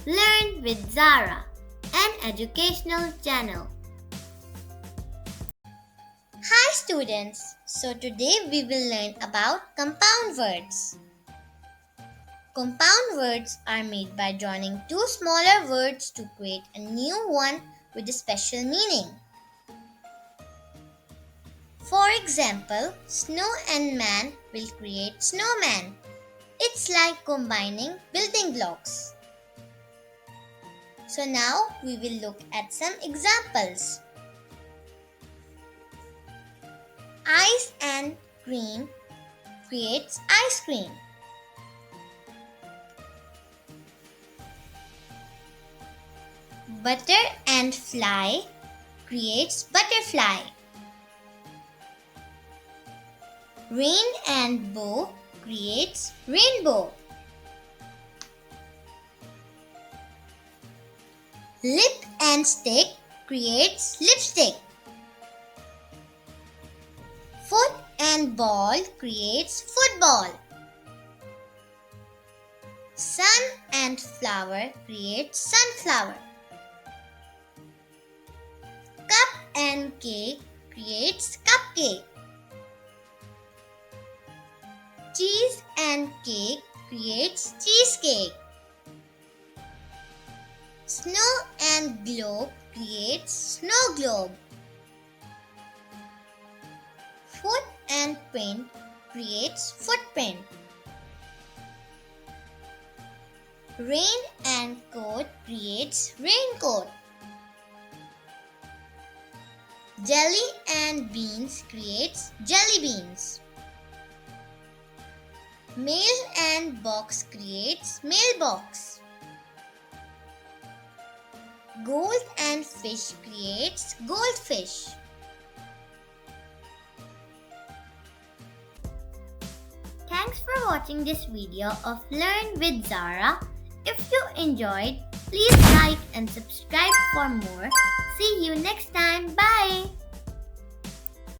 Learn with Zara, an educational channel. Hi students, so today we will learn about compound words. Compound words are made by joining two smaller words to create a new one with a special meaning. For example, snow and man will create snowman. It's like combining building blocks. So now we will look at some examples. Ice and cream creates ice cream. Butter and fly creates butterfly. Rain and bow creates rainbow. Lip and stick creates lipstick. Foot and ball creates football. Sun and flower creates sunflower. Cup and cake creates cupcake. Cheese and cake creates cheesecake. Snow and globe creates snow globe. Foot and print creates footprint. Rain and coat creates raincoat. Jelly and beans creates jelly beans. Mail and box creates mailbox. Gold and fish creates goldfish. Thanks for watching this video of Learn with Zara. If you enjoyed, please like and subscribe for more. See you next time. Bye!